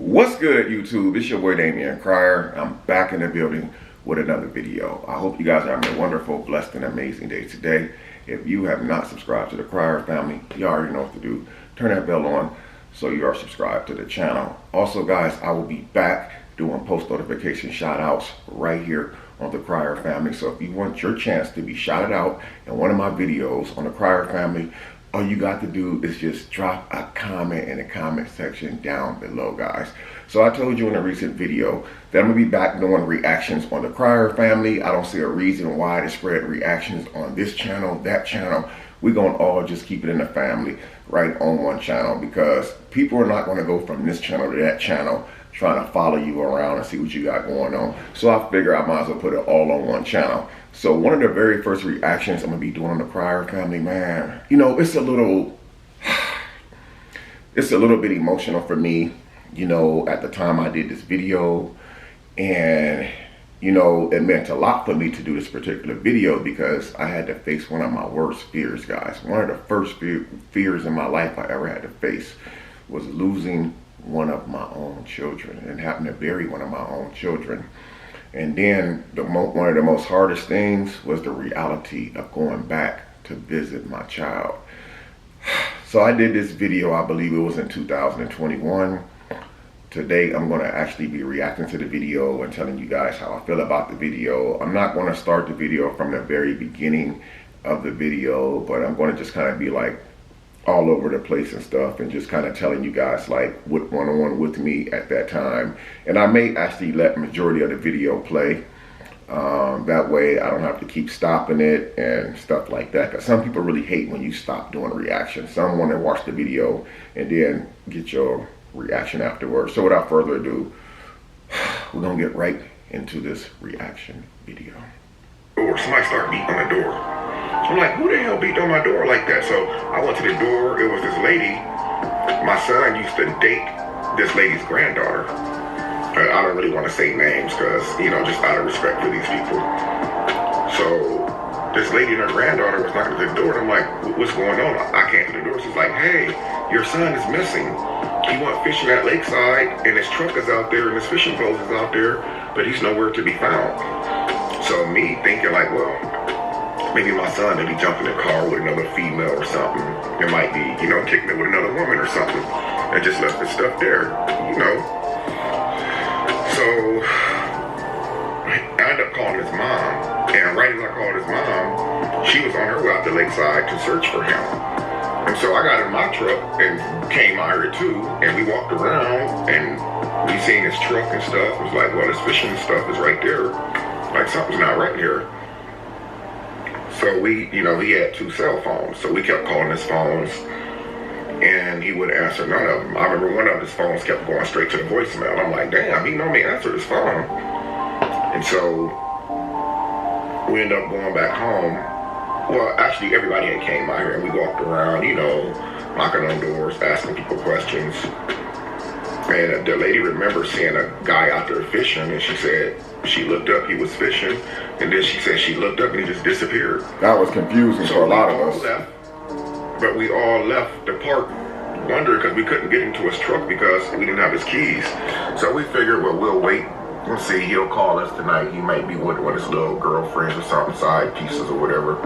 What's good, YouTube? It's your boy Damian Crier. I'm back in the building with another video. I hope you guys are having a wonderful, blessed, and amazing day today. If you have not subscribed to the Crier family, you already know what to do. Turn that bell on so you are subscribed to the channel. Also, guys, I will be back doing post notification shout outs right here on the Crier family. So if you want your chance to be shouted out in one of my videos on the Crier family, all you got to do is just drop a comment in the comment section down below, guys. So I told you in a recent video that I'm gonna be back doing reactions on the Crier family. I don't see a reason why to spread reactions on this channel, that channel. We're gonna all just keep it in the family right on one channel, because people are not gonna go from this channel to that channel trying to follow you around and see what you got going on. So I figure I might as well put it all on one channel. So one of the very first reactions I'm gonna be doing on the Crier family, man, you know, it's a little bit emotional for me, you know, at the time I did this video. And, you know, it meant a lot for me to do this particular video because I had to face one of my worst fears, guys. One of the first fears in my life I ever had to face was losing one of my own children and having to bury one of my own children. And then one of the most hardest things was the reality of going back to visit my child. So I did this video, I believe it was in 2021. Today I'm going to actually be reacting to the video and telling you guys how I feel about the video. I'm not going to start the video from the very beginning of the video, but I'm going to just kind of be like all over the place and stuff, and just kind of telling you guys like what went on with me at that time. And I may actually let majority of the video play. That way I don't have to keep stopping it and stuff like that, because some people really hate when you stop doing reactions. Some want to watch the video and then get your reaction afterwards. So without further ado, we're gonna get right into this reaction video. Or somebody start beating on the door. I'm like, who the hell beat on my door like that? So I went to the door. It was this lady. My son used to date this lady's granddaughter. I don't really want to say names because, you know, just out of respect for these people. So this lady and her granddaughter was knocking at the door, and I'm like, what's going on? I came to the door. She's like, hey, your son is missing. He went fishing at Lakeside, and his truck is out there, and his fishing boat is out there, but he's nowhere to be found. So me thinking like, well, maybe my son may be jumping in the car with another female or something. It might be, you know, kicking it with another woman or something, and just left his stuff there, you know. So I ended up calling his mom, and right as I called his mom, she was on her way out to Lakeside to search for him. And so I got in my truck and came out here too, and we walked around and we seen his truck and stuff. It was like, well, his fishing stuff is right there. Like, something's not right here. So we, you know, he had 2 cell phones, so we kept calling his phones, and he wouldn't answer none of them. I remember one of his phones kept going straight to the voicemail. I'm like, damn, he normally answered his phone. And so we ended up going back home. Well, actually, everybody had came out here, and we walked around, you know, knocking on doors, asking people questions. And the lady remembered seeing a guy out there fishing, and she said she looked up, he was fishing, and then she said she looked up and he just disappeared. That was confusing for a lot of us. But we all left the park wondering, because we couldn't get into his truck because we didn't have his keys. So we figured, well, we'll wait and see. He'll call us tonight. He might be with one of his little girlfriends or something, side pieces or whatever.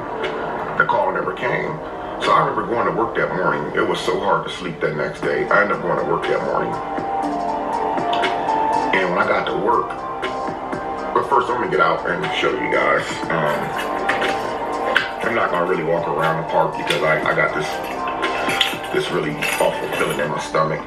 The call never came. So I remember going to work that morning. It was so hard to sleep that next day. I ended up going to work that morning. And when I got to work, but first I'm gonna get out and show you guys. I'm not gonna really walk around the park because I got this really awful feeling in my stomach.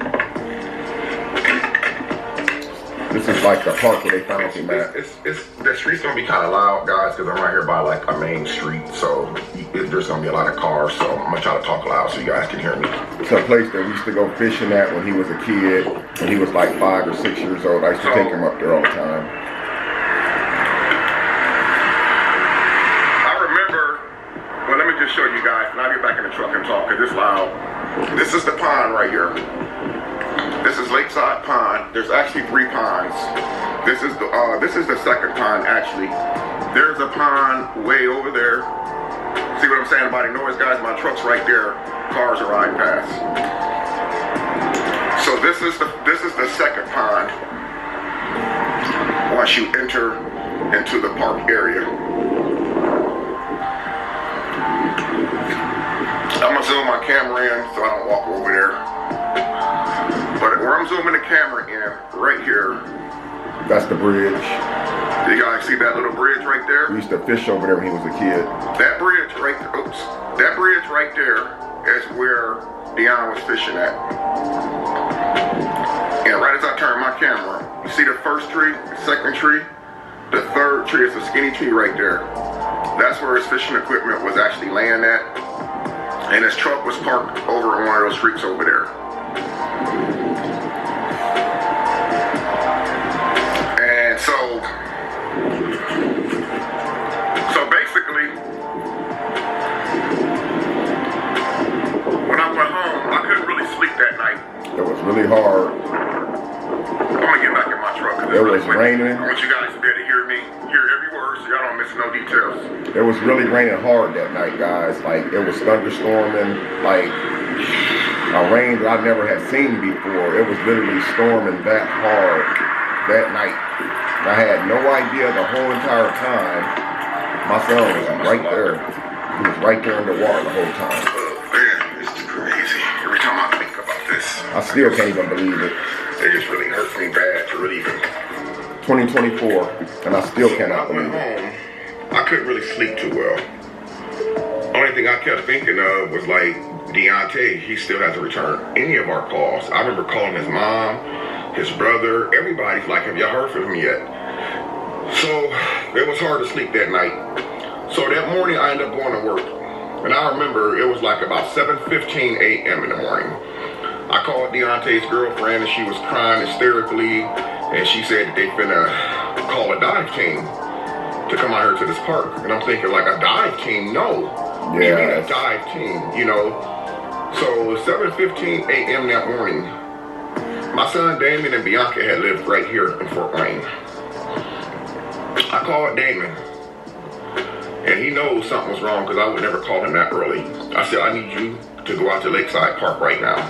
This is like the park where they found him at. The street's gonna be kind of loud, guys, because I'm right here by like a main street, so there's gonna be a lot of cars. So I'm gonna try to talk loud so you guys can hear me. It's a place that we used to go fishing at when he was a kid. When he was like 5 or 6 years old, I used to take him up there all the time. I remember. Well, let me just show you guys, and I'll get back in the truck and talk because it's loud. This is the pond right here. This is Lakeside Pond. There's actually 3 ponds. This is the second pond actually. There's a pond way over there. See what I'm saying about the noise, guys? My truck's right there. Cars are riding past. So this is the second pond. enter into the park area. I'm gonna zoom my camera in so I don't walk over there. But where I'm zooming the camera in, right here. That's the bridge. Do you guys see that little bridge right there? We used to fish over there when he was a kid. That bridge right there, oops. That bridge right there is where Deon was fishing at. And right as I turn my camera, you see the first tree, the second tree, the third tree is a skinny tree right there. That's where his fishing equipment was actually laying at. And his truck was parked over on one of those creeks over there. And so basically, when I went home, I couldn't really sleep that night. It was really hard. I'm gonna get back in my truck. It was raining. I want you guys to be able to hear me, hear every word, so y'all don't miss no details. It was really raining hard that night, guys. Like, it was thunderstorming, like a rain that I never had seen before. It was literally storming that hard that night. I had no idea the whole entire time. My son was right there. He was right there in the water the whole time. Oh man, it's crazy. Every time I think about this, I still can't even believe it. It just really hurts me bad to really even. 2024, and I still cannot believe it. I couldn't really sleep too well. Only thing I kept thinking of was like, Deontay, he still hasn't returned any of our calls. I remember calling his mom, his brother, everybody's like, have y'all heard from him yet? So it was hard to sleep that night. So that morning I ended up going to work. And I remember it was like about 7:15 a.m. in the morning. I called Deontay's girlfriend and she was crying hysterically. And she said that they finna call a dive team to come out here to this park. And I'm thinking, like, a dive team? No. What do you mean a dive team? You know? So 7:15 a.m. that morning, my son Damon and Bianca had lived right here in Fort Wayne. I called Damon, and he knows something was wrong because I would never call him that early. I said, I need you to go out to Lakeside Park right now.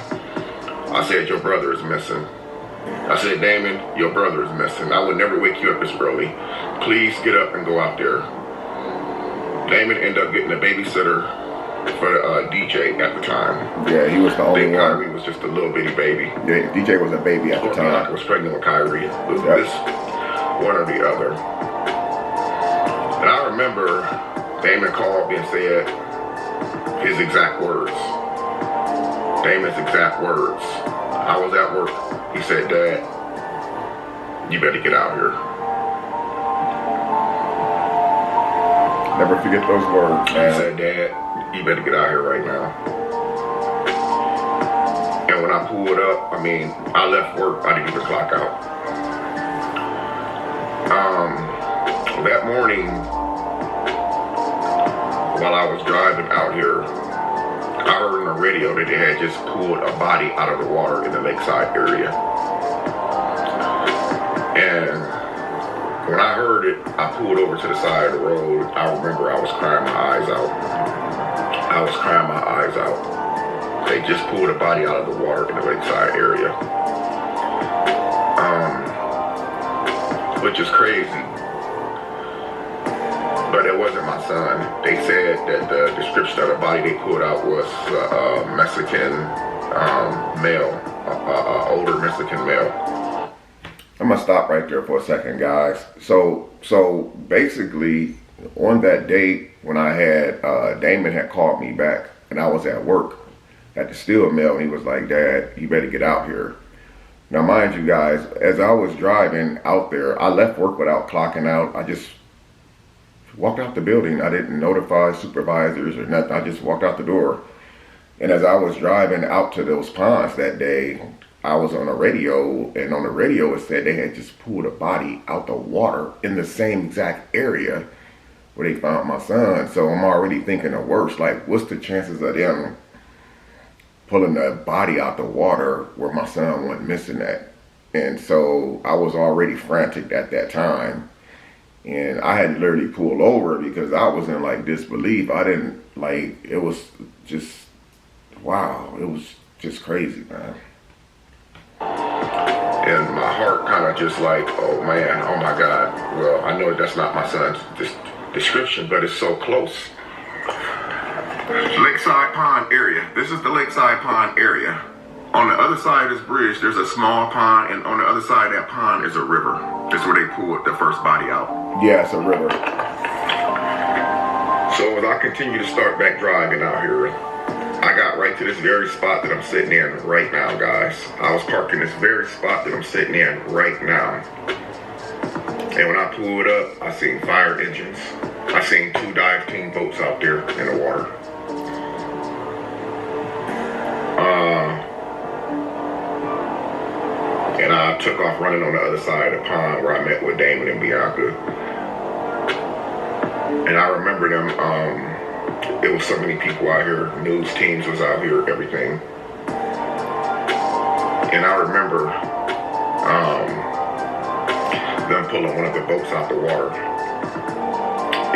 I said, your brother is missing. I said, Damon, your brother is missing. I would never wake you up this early. Please get up and go out there. Damon ended up getting a babysitter for DJ at the time. Yeah, he was the only one. Kyrie was just a little bitty baby. Yeah, DJ was a baby at the time. I was pregnant with Kyrie. It was this, one or the other. And I remember Damon called me and said his exact words. Damon's exact words. I was at work. He said, Dad, you better get out here. Never forget those words, man. He said, Dad, you better get out here right now. And when I pulled up, I mean, I left work. I didn't even clock out. That morning, while I was driving out here, I heard on the radio that they had just pulled a body out of the water in the lakeside area. And when I heard it, I pulled over to the side of the road. I remember I was crying my eyes out. I was crying my eyes out. They just pulled a body out of the water in the lakeside area. Which is crazy. But it wasn't my son. They said that the description of the body they pulled out was a Mexican male, older Mexican male. I'm gonna stop right there for a second, guys. So basically, on that date when I had Damon had called me back, and I was at work at the steel mill, and he was like, Dad, you better get out here. Now, mind you guys, as I was driving out there, I left work without clocking out. I just walked out the building. I didn't notify supervisors or nothing. I just walked out the door. And as I was driving out to those ponds that day, I was on the radio, and on the radio it said they had just pulled a body out the water in the same exact area where they found my son. So I'm already thinking the worst. Like, what's the chances of them pulling the body out the water where my son went missing at? And so I was already frantic at that time. And I had to literally pull over because I was in like disbelief. I didn't like, it was just, wow, it was just crazy, man. and my heart kind of just like, oh man, oh my God. Well, I know that's not my son's description, but it's so close. Lakeside Pond area. This is the Lakeside Pond area. On the other side of this bridge, there's a small pond, and on the other side of that pond is a river. That's where they pulled the first body out. Yeah, it's a river. So as I continue to start back driving out here, I got right to this very spot that I'm sitting in right now, guys. I was parked in this very spot that I'm sitting in right now. And when I pulled up, I seen fire engines. I seen 2 dive team boats out there in the water. And I took off running on the other side of the pond where I met with Damon and Bianca. And I remember them, it was so many people out here, news teams was out here, everything. And I remember them pulling one of the boats out the water.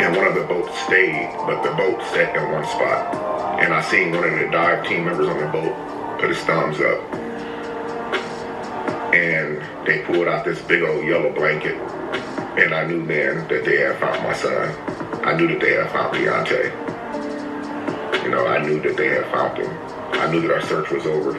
And one of the boats stayed, but the boat sat in one spot. And I seen one of the dive team members on the boat put his thumbs up. And they pulled out this big old yellow blanket. And I knew then that they had found my son. I knew that they had found Deontay. You know, I knew that they had found him. I knew that our search was over.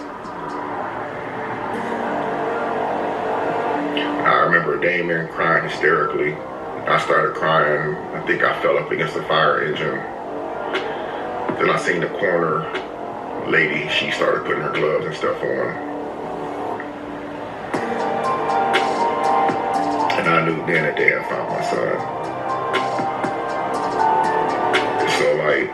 I remember Damon crying hysterically. I started crying. I think I fell up against the fire engine. Then I seen the corner lady. She started putting her gloves and stuff on. And I knew then that they had found my son. So like,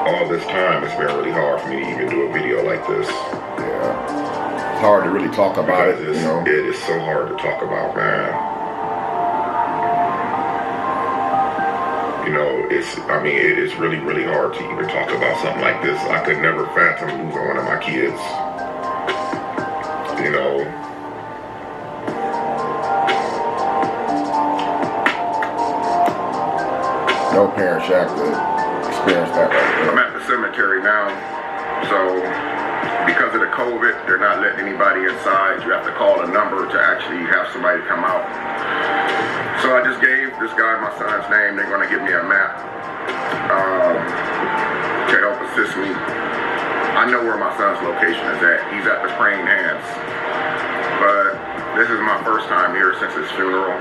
all this time it's been really hard for me to even do a video like this. Yeah. It's hard to really talk about it, you know? It is so hard to talk about, man. You know, it is really, really hard to even talk about something like this. I could never fathom losing one of my kids. You know, no parent should have to experience that right there. I'm at the cemetery now, so because of the COVID, they're not letting anybody inside. You have to call a number to actually have somebody come out. So I just gave this guy my son's name. They're going to give me a map to help assist me. I know where my son's location is at. He's at the Praying Hands. But this is my first time here since his funeral.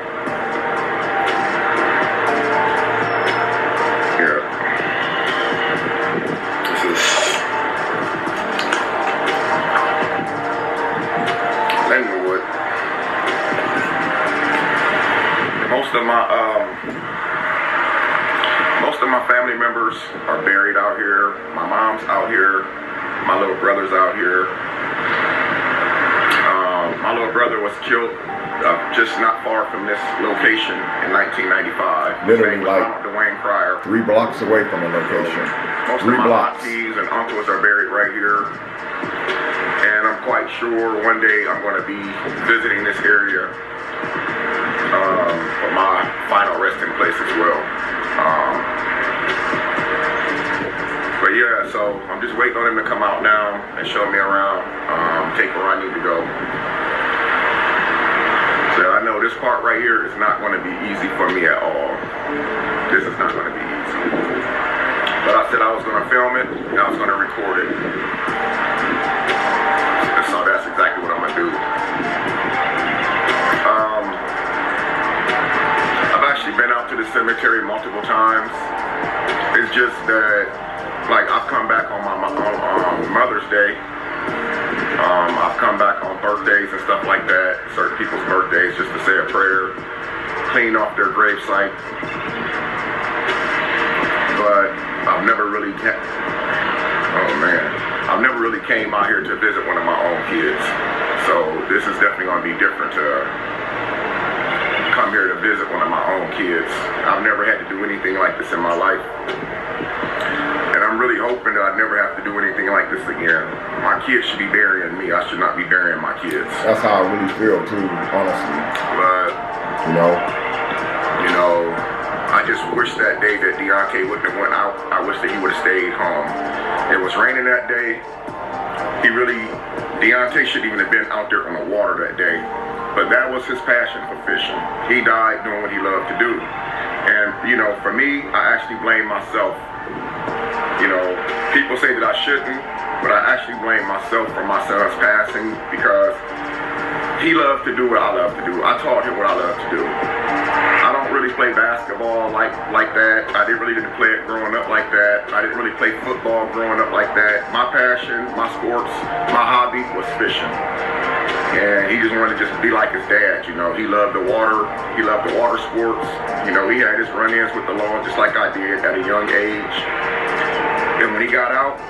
Most of my family members are buried out here. My mom's out here. My little brother's out here. My little brother was killed just not far from this location in 1995. Literally like Dwayne Pryor. 3 blocks away from the location. Most of my aunties and uncles are buried right here. And I'm quite sure one day I'm going to be visiting this area for my final resting place as well. But yeah, so I'm just waiting on him to come out now and show me around, take where I need to go. So I know this part right here is not going to be easy for me at all. This is not going to be easy. But I said I was going to film it and I was going to record it. And so that's exactly what I'm going to do. I've actually been out to the cemetery multiple times. It's just that, like, I've come back on my Mother's Day. I've come back on birthdays and stuff like that, certain people's birthdays, just to say a prayer, clean off their gravesite. But I've never really I've never really came out here to visit one of my own kids. So this is definitely going to be different to come here to visit one of my own kids. I've never had to do anything like this in my life. And I'm really hoping that I never have to do anything like this again. My kids should be burying me. I should not be burying my kids. That's how I really feel too, honestly. But, you know, I just wish that day that Deontay wouldn't have went out. I wish that he would have stayed home. It was raining that day. Deontay shouldn't even have been out there on the water that day. But that was his passion for fishing. He died doing what he loved to do. And, you know, for me, I actually blame myself. You know, people say that I shouldn't, but I actually blame myself for my son's passing because he loved to do what I love to do. I taught him what I love to do. I don't really play basketball like that. I didn't really play it growing up like that. I didn't really play football growing up like that. My passion, my sports, my hobby was fishing. And he just wanted to just be like his dad, you know. He loved the water. He loved the water sports. You know, he had his run-ins with the law just like I did at a young age. And when he got out,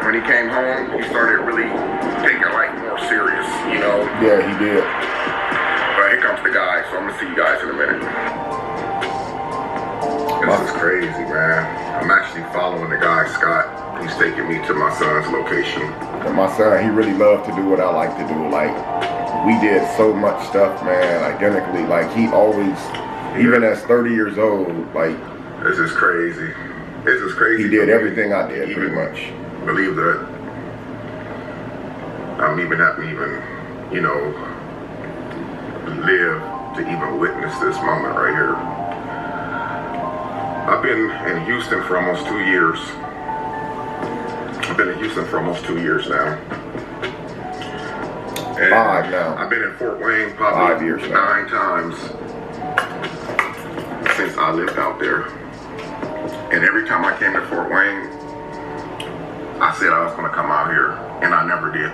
when he came home, he started really taking life more serious, you know. Yeah, he did. But here comes the guy, so I'm gonna see you guys in a minute. This is crazy, man. I'm actually following the guy, Scott. He's taking me to my son's location. And my son, he really loved to do what I like to do. Like, we did so much stuff, man, identically. Like, he always, even as 30 years old, like... This is crazy. This is crazy. He did everything I did, pretty much. Believe that I'm even haven't even, you know, live to even witness this moment right here. I've been in Houston for almost 2 years. I've been in Houston for almost 2 years now. And 5 now. I've been in Fort Wayne probably 5 years now. 9 times since I lived out there. And every time I came to Fort Wayne, I said I was going to come out here, and I never did.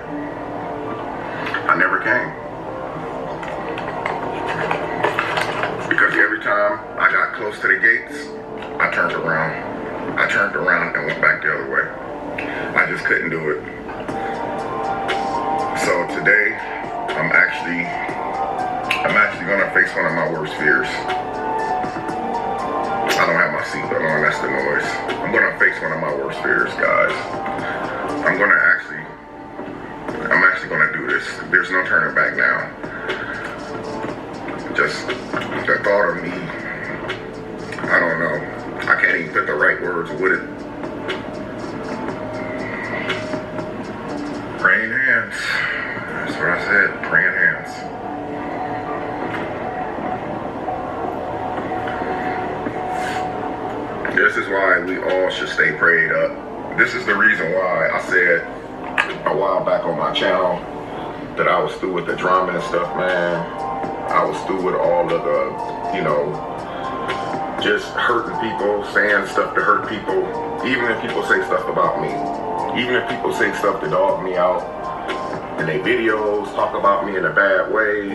I never came. Because every time I got close to the gates, I turned around. I turned around and went back the other way. I just couldn't do it. So today, I'm actually going to face one of my worst fears. I don't have my seatbelt on, that's the noise. I'm going to face one of my worst fears, guys. I'm actually going to do this. There's no turning back now. Just the thought of me, I don't know. I can't even put the right words with it. Praying hands. That's what I said, praying hands. This is why we all should stay prayed up. This is the reason why I said a while back on my channel that I was through with the drama and stuff, man. I was through with all of the, you know, just hurting people, saying stuff to hurt people. Even if people say stuff about me. Even if people say stuff to dog me out. And they videos talk about me in a bad way.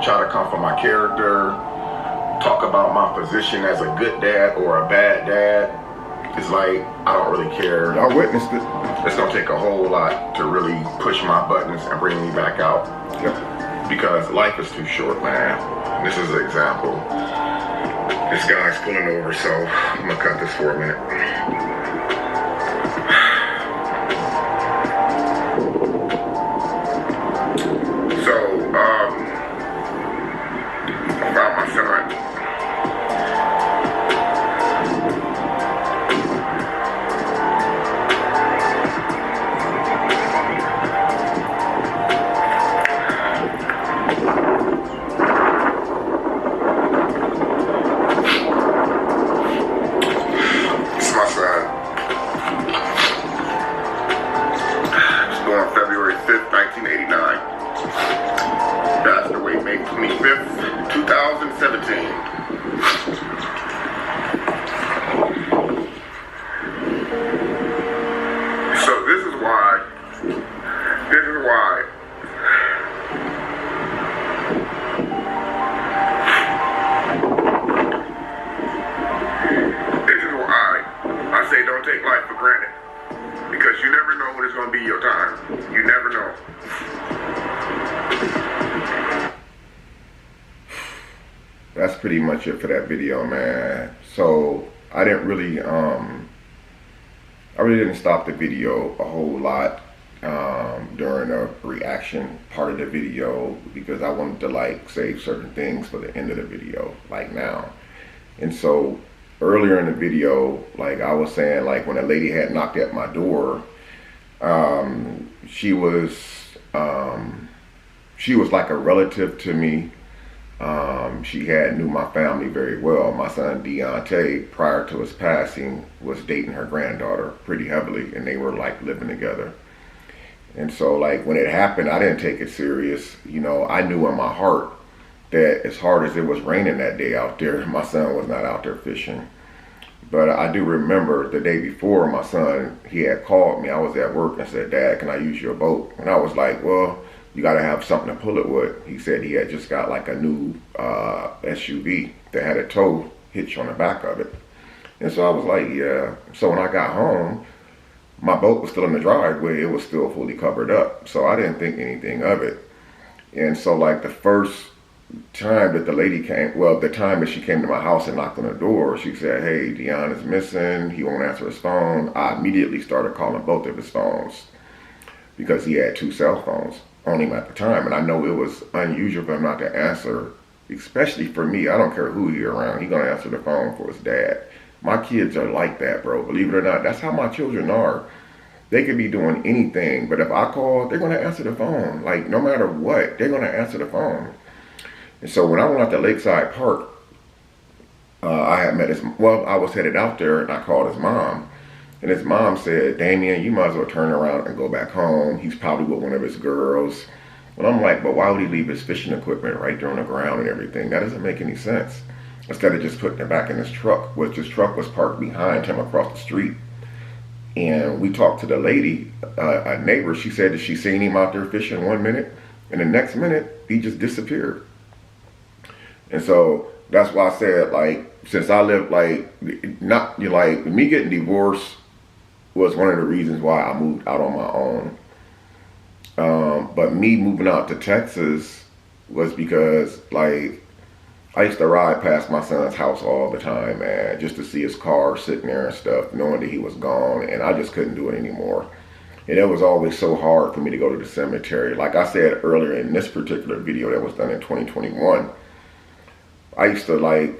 Try to come for my character. Talk about my position as a good dad or a bad dad. It's like, I don't really care. I witnessed it. It's gonna take a whole lot to really push my buttons and bring me back out. Yep. Because life is too short, man. This is an example. This guy's pulling over, so I'm gonna cut this for a minute. So, about my son. Passed away May 25th, 2017. So this is why I say don't take life for granted. Because you never know when it's going to be your time. You never know. That's pretty much it for that video, man. So I didn't really, I really didn't stop the video a whole lot during the reaction part of the video because I wanted to like save certain things for the end of the video, like now. And so earlier in the video, like I was saying, like when a lady had knocked at my door, She was she was like a relative to me. She had knew my family very well. My son Deontay, prior to his passing, was dating her granddaughter pretty heavily, and they were like living together. And so, like, when it happened, I didn't take it serious. You know, I knew in my heart that as hard as it was raining that day out there, my son was not out there fishing. But I do remember the day before, my son, he had called me. I was at work and said, "Dad, can I use your boat?" And I was like, "Well, you got to have something to pull it with." He said he had just got like a new SUV that had a tow hitch on the back of it. And so I was like, "Yeah." So when I got home, my boat was still in the driveway. It was still fully covered up. So I didn't think anything of it. And so, like, the first time that the lady came, well, the time that she came to my house and knocked on the door, she said, "Hey, Dion is missing. He won't answer his phone." I immediately started calling both of his phones because he had two cell phones on him at the time. And I know it was unusual for him not to answer, especially for me. I don't care who he around. He's going to answer the phone for his dad. My kids are like that, bro. Believe it or not, that's how my children are. They could be doing anything, but if I call, they're going to answer the phone. Like, no matter what, they're going to answer the phone. And so when I went out to Lakeside Park, I had met his, well, I was headed out there and I called his mom. And his mom said, "Damien, you might as well turn around and go back home. He's probably with one of his girls." And I'm like, "But why would he leave his fishing equipment right there on the ground and everything? That doesn't make any sense." Instead of just putting it back in his truck, which his truck was parked behind him across the street. And we talked to the lady, a neighbor. She said that she seen him out there fishing 1 minute, and the next minute, he just disappeared. And so that's why I said, like, since I lived, like, not, you know, like, me getting divorced was one of the reasons why I moved out on my own. But me moving out to Texas was because, like, I used to ride past my son's house all the time, man, just to see his car sitting there and stuff, knowing that he was gone, and I just couldn't do it anymore. And it was always so hard for me to go to the cemetery. Like I said earlier in this particular video that was done in 2021, I used to, like,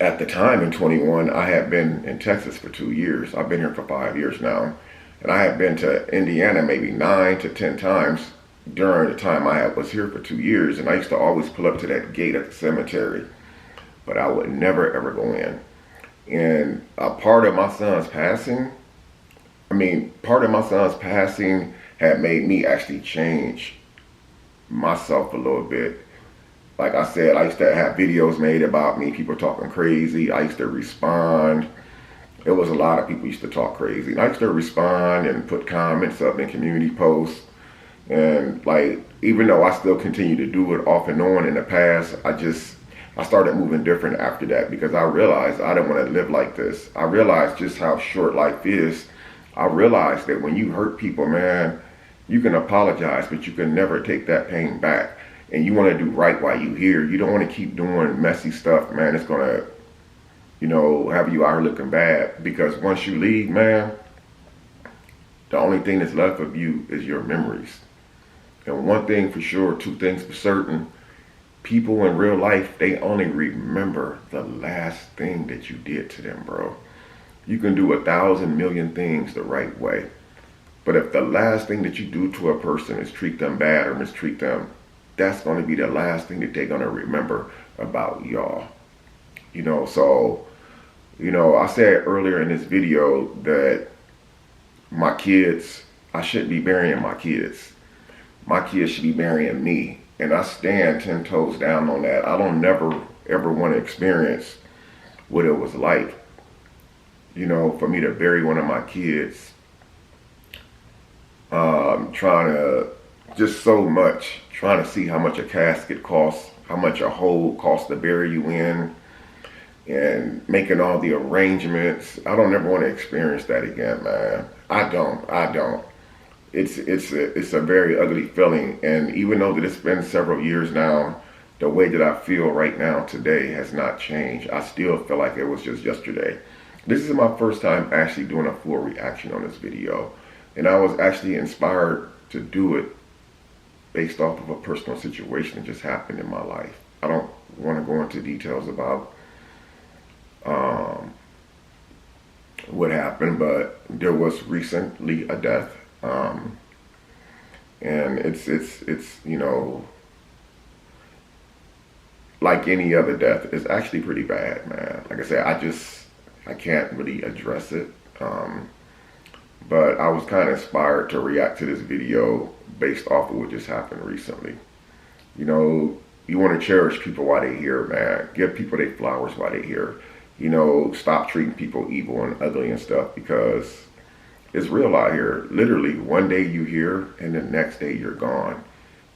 at the time in 21, I had been in Texas for 2 years. I've been here for 5 years now. And I had been to Indiana maybe 9 to 10 times during the time I was here for 2 years. And I used to always pull up to that gate at the cemetery. But I would never, ever go in. And a part of my son's passing, had made me actually change myself a little bit. Like I said, I used to have videos made about me, people talking crazy. I used to respond. It was a lot of people used to talk crazy. And I used to respond and put comments up in community posts. And, like, even though I still continue to do it off and on in the past, I started moving different after that because I realized I didn't want to live like this. I realized just how short life is. I realized that when you hurt people, man, you can apologize, but you can never take that pain back. And you want to do right while you're here. You don't want to keep doing messy stuff, man. It's going to, you know, have you out here looking bad. Because once you leave, man, the only thing that's left of you is your memories. And one thing for sure, two things for certain, people in real life, they only remember the last thing that you did to them, bro. You can do 1,000 million things the right way. But if the last thing that you do to a person is treat them bad or mistreat them, that's going to be the last thing that they're going to remember about y'all. You know, so, you know, I said earlier in this video that my kids, I shouldn't be burying my kids. My kids should be burying me. And I stand 10 toes down on that. I don't never, ever want to experience what it was like, you know, for me to bury one of my kids. Trying to, just so much, trying to see how much a casket costs, how much a hole costs to bury you in, and making all the arrangements. I don't ever want to experience that again, man. I don't. It's a very ugly feeling, and even though that it's been several years now, the way that I feel right now today has not changed. I still feel like it was just yesterday. This is my first time actually doing a full reaction on this video, and I was actually inspired to do it based off of a personal situation that just happened in my life. I don't want to go into details about what happened, but there was recently a death. And it's you know, like any other death, it's actually pretty bad, man. Like I said, I can't really address it. But I was kind of inspired to react to this video based off of what just happened recently. You know, you want to cherish people while they're here, man. Give people their flowers while they're here. You know, stop treating people evil and ugly and stuff, because it's real out here. Literally, one day you here and the next day you're gone.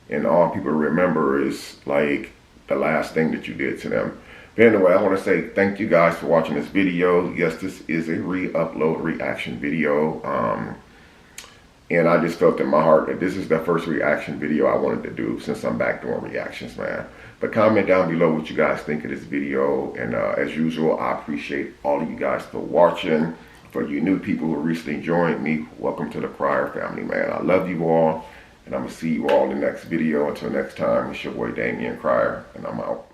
And all people remember is like the last thing that you did to them. But anyway, I want to say thank you guys for watching this video. Yes, this is a re-upload reaction video. And I just felt in my heart that this is the first reaction video I wanted to do since I'm back doing reactions, man. But comment down below what you guys think of this video. And as usual, I appreciate all of you guys for watching. For you new people who recently joined me, welcome to the Crier family, man. I love you all. And I'm going to see you all in the next video. Until next time, it's your boy Damian Crier, and I'm out.